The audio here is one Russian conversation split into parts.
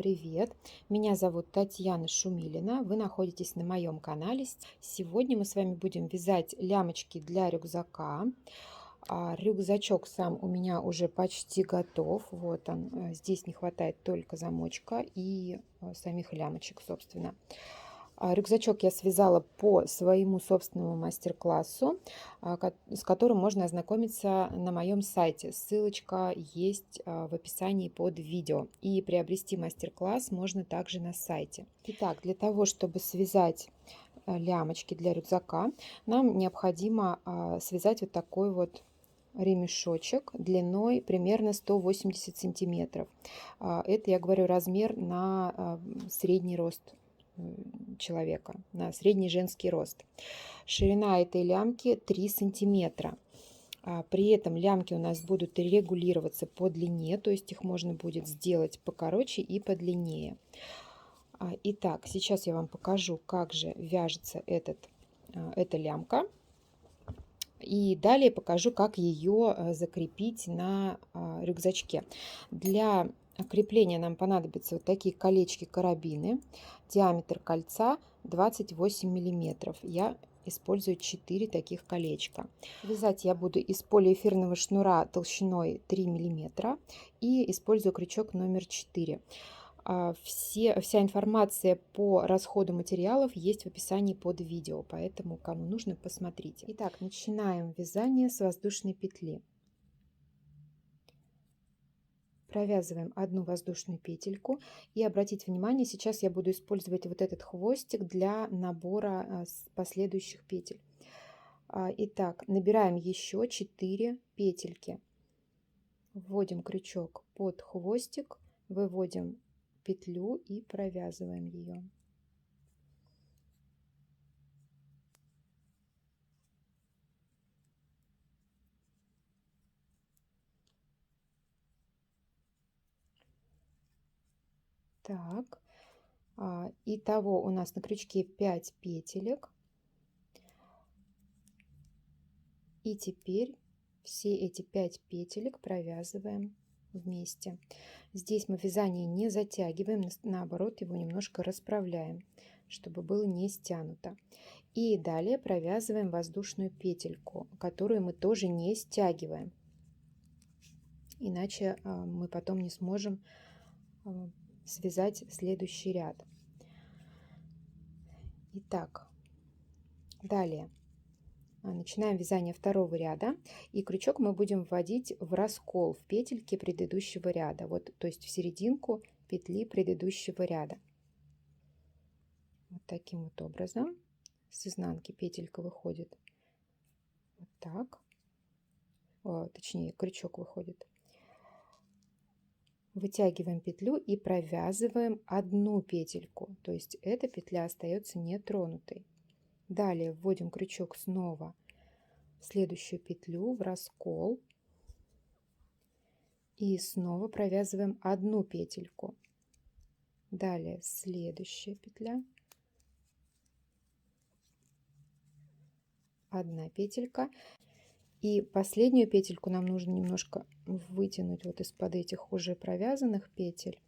привет! Меня зовут Татьяна Шумилина. Вы находитесь на моем канале. Сегодня мы с вами будем вязать лямочки для рюкзака. Рюкзачок сам у меня уже почти готов. Вот он. Здесь не хватает только замочка и самих лямочек, собственно. Рюкзачок я связала по своему собственному мастер-классу, с которым можно ознакомиться на моем сайте. Ссылочка есть в описании под видео. И приобрести мастер-класс можно также на сайте. Итак, для того, чтобы связать лямочки для рюкзака, нам необходимо связать вот такой вот ремешочек длиной примерно 180 сантиметров. Это, я говорю, размер на средний рост человека, на средний женский рост. Ширина этой лямки 3 сантиметра. При этом лямки у нас будут регулироваться по длине, то есть их можно будет сделать покороче и подлиннее. Итак, сейчас я вам покажу, как же вяжется эта лямка. И далее покажу, как ее закрепить на рюкзачке. Для крепления нам понадобятся вот такие колечки-карабины. Диаметр кольца 28 миллиметров. Я использую 4 таких колечка. Вязать я буду из полиэфирного шнура толщиной 3 миллиметра и использую крючок номер 4. Вся информация по расходу материалов есть в описании под видео, поэтому кому нужно, посмотрите. Итак, начинаем вязание с воздушной петли. Провязываем одну воздушную петельку и обратите внимание, сейчас я буду использовать вот этот хвостик для набора последующих петель. Итак, набираем еще 4 петельки, вводим крючок под хвостик, выводим петлю и провязываем ее. Так, итого у нас на крючке 5 петелек. И теперь все эти 5 петелек провязываем вместе. Здесь мы вязание не затягиваем, наоборот его немножко расправляем, чтобы было не стянуто. И далее провязываем воздушную петельку, которую мы тоже не стягиваем, иначе мы потом не сможем связать следующий ряд. Итак, далее начинаем вязание второго ряда, и крючок мы будем вводить в раскол в петельке предыдущего ряда, вот, то есть в серединку петли предыдущего ряда. Вот таким вот образом с изнанки петелька выходит вот так, точнее крючок выходит. Вытягиваем петлю и провязываем одну петельку, то есть эта петля остается нетронутой. Далее вводим крючок снова в следующую петлю, в раскол, и снова провязываем одну петельку. Далее следующая петля, одна петелька, и последнюю петельку нам нужно немножко вытянуть вот из-под этих уже провязанных петель.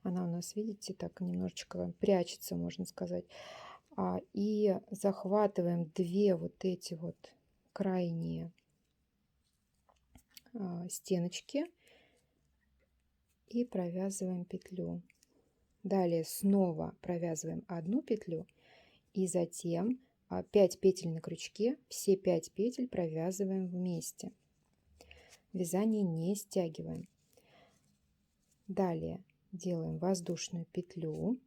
Она у нас, видите, так немножечко прячется, можно сказать. И захватываем две вот эти вот крайние стеночки и провязываем петлю. Далее снова провязываем одну петлю и затем 5 петель на крючке, все 5 петель провязываем вместе. Вязание не стягиваем. Далее делаем воздушную петлю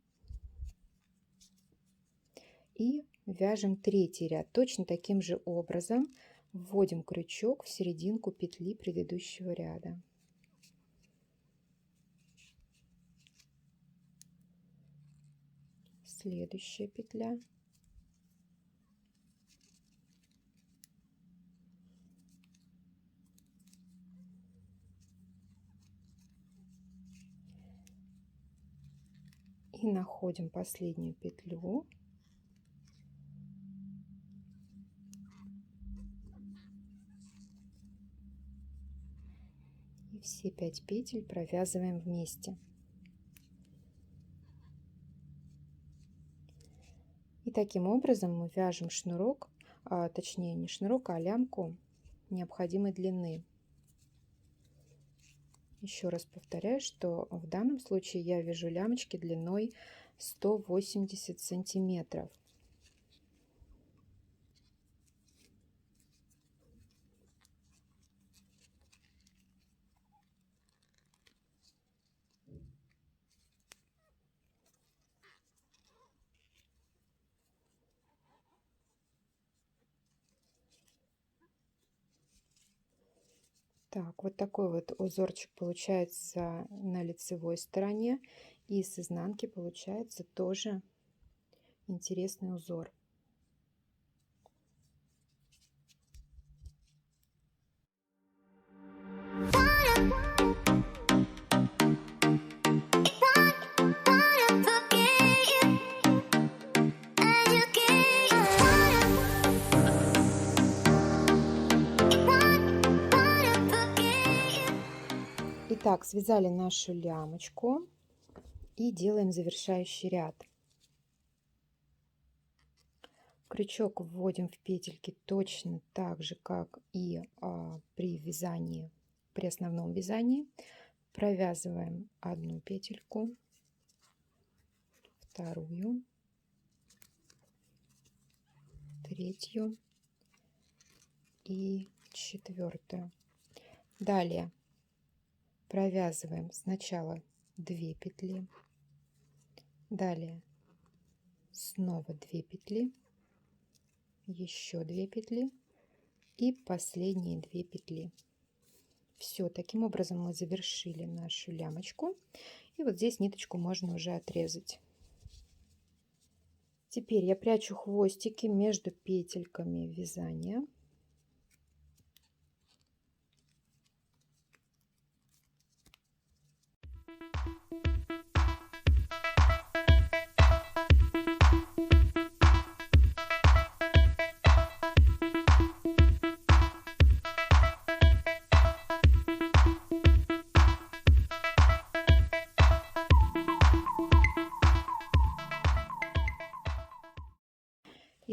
и вяжем третий ряд. Точно таким же образом вводим крючок в серединку петли предыдущего ряда. Следующая петля. И находим последнюю петлю. И все 5 петель провязываем вместе. таким образом мы вяжем шнурок, точнее не шнурок, а лямку необходимой длины. Еще раз повторяю, что в данном случае я вяжу лямочки длиной 180 сантиметров. Так, вот такой вот узорчик получается на лицевой стороне, и с изнанки получается тоже интересный узор. Итак, связали нашу лямочку и делаем завершающий ряд. Крючок вводим в петельки точно так же, как и при вязании, при основном вязании. Провязываем одну петельку, вторую, третью и четвертую. Далее провязываем сначала 2 петли, далее снова 2 петли, еще 2 петли и последние 2 петли. Все, таким образом мы завершили нашу лямочку, и вот здесь ниточку можно уже отрезать. Теперь я прячу хвостики между петельками вязания.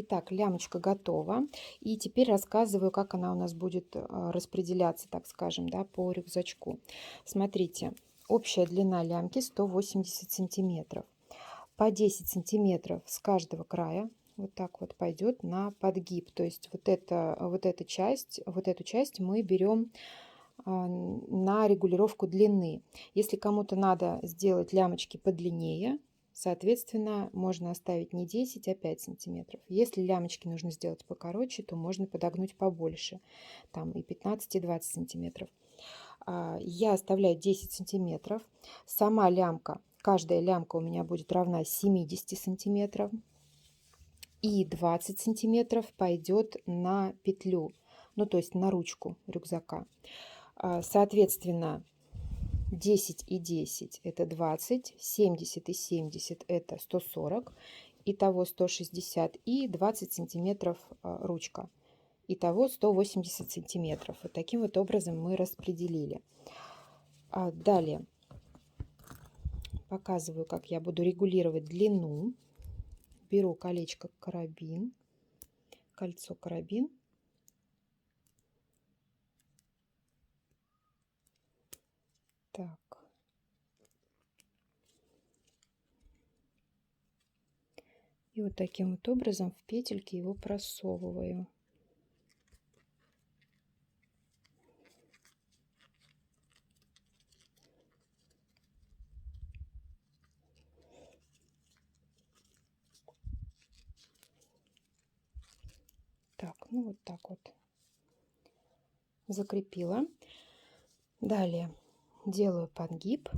Итак, лямочка готова. И теперь рассказываю, как она у нас будет распределяться, так скажем, да, по рюкзачку. Смотрите, общая длина лямки 180 сантиметров. По 10 сантиметров с каждого края вот так вот пойдет на подгиб. То есть вот эту часть мы берем на регулировку длины. Если кому-то надо сделать лямочки подлиннее, соответственно, можно оставить не 10, а 5 сантиметров. Если лямочки нужно сделать покороче, то можно подогнуть побольше, там и 15, и 20 сантиметров. Я оставляю 10 сантиметров. Сама лямка, каждая лямка у меня будет равна 70 сантиметров. И 20 сантиметров пойдет на петлю, ну то есть на ручку рюкзака. Соответственно, 10 и 10 это 20, 70 и 70 это 140, итого 160 и 20 сантиметров ручка. Итого 180 сантиметров. Вот таким вот образом мы распределили. Далее показываю, как я буду регулировать длину. Беру колечко карабин, кольцо карабин. Так. И вот таким вот образом в петельки его просовываю. Так, ну вот так вот закрепила. Далее делаю подгиб,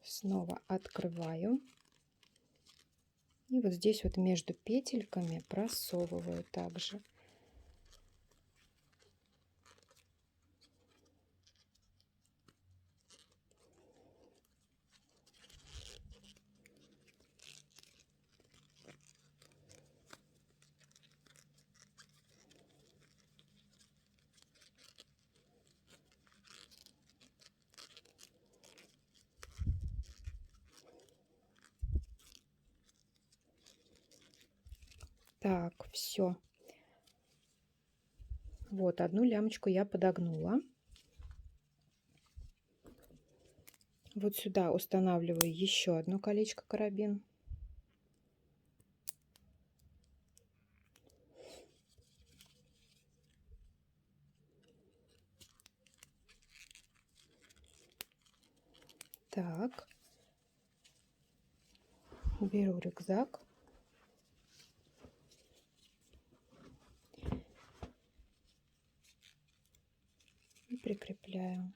снова открываю и вот здесь вот между петельками просовываю также. Так, все. Вот, одну лямочку я подогнула. Вот сюда устанавливаю еще одно колечко карабин. Так, беру рюкзак. И прикрепляю.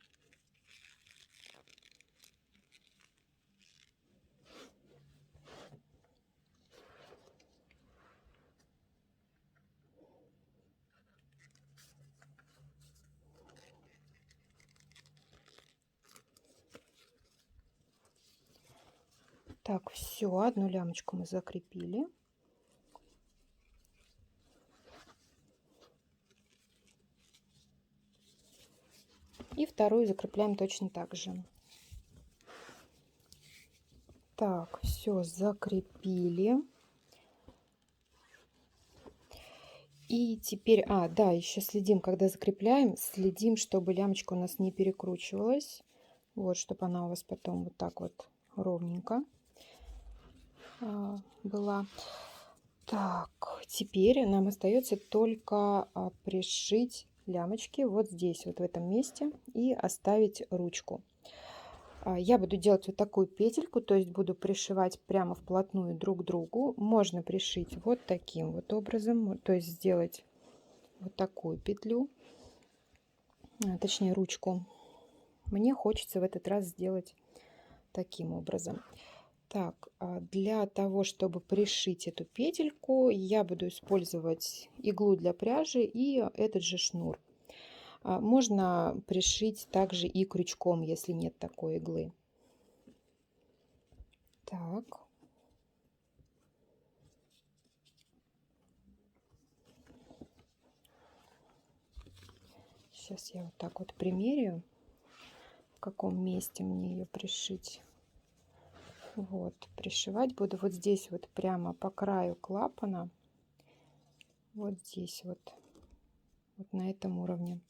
Так, все, одну лямочку мы закрепили. И вторую закрепляем точно так же. Так, все закрепили. И теперь, да, еще следим, когда закрепляем, следим, чтобы лямочка у нас не перекручивалась. Вот, чтобы она у вас потом вот так вот ровненько была. Так, теперь нам остается только пришить лямочки вот здесь, вот в этом месте, и оставить ручку. Я буду делать вот такую петельку, то есть буду пришивать прямо вплотную друг к другу. Можно пришить вот таким вот образом, то есть сделать вот такую петлю, точнее ручку. Мне хочется в этот раз сделать таким образом. Так, для того, чтобы пришить эту петельку, я буду использовать иглу для пряжи и этот же шнур. Можно пришить также и крючком, если нет такой иглы. Так. Сейчас я вот так вот примерю, в каком месте мне ее пришить. Вот, пришивать буду вот здесь вот прямо по краю клапана. Вот здесь вот на этом уровне.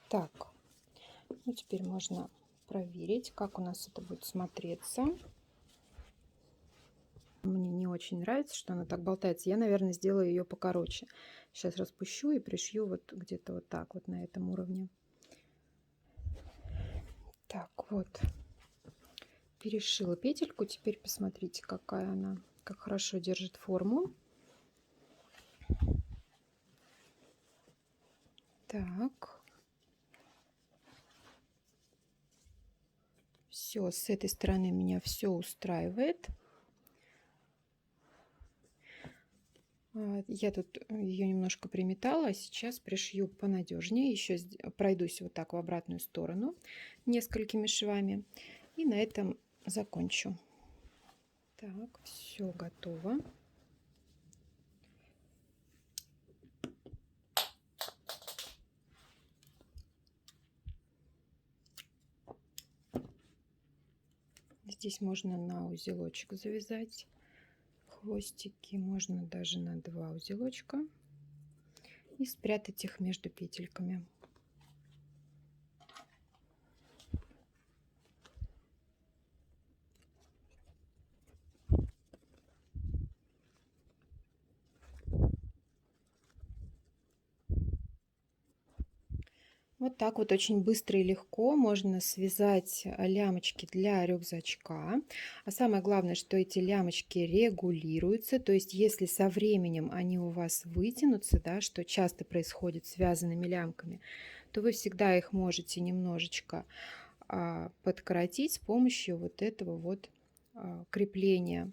Так, ну теперь можно проверить, как у нас это будет смотреться. Мне не очень нравится, что она так болтается. Я, наверное, сделаю ее покороче. Сейчас распущу и пришью вот где-то вот так вот на этом уровне. Так, вот. Перешила петельку. Теперь посмотрите, какая она, как хорошо держит форму. Так. Все, с этой стороны меня все устраивает. Я тут ее немножко приметала, а сейчас пришью понадежнее. Еще пройдусь вот так в обратную сторону несколькими швами. И на этом закончу. Так, все готово. Здесь можно на узелочек завязать хвостики, можно даже на 2 узелочка и спрятать их между петельками. Вот так вот очень быстро и легко можно связать лямочки для рюкзачка. А самое главное, что эти лямочки регулируются, то есть если со временем они у вас вытянутся, да, что часто происходит с связанными лямками, то вы всегда их можете немножечко подкоротить с помощью вот этого вот крепления.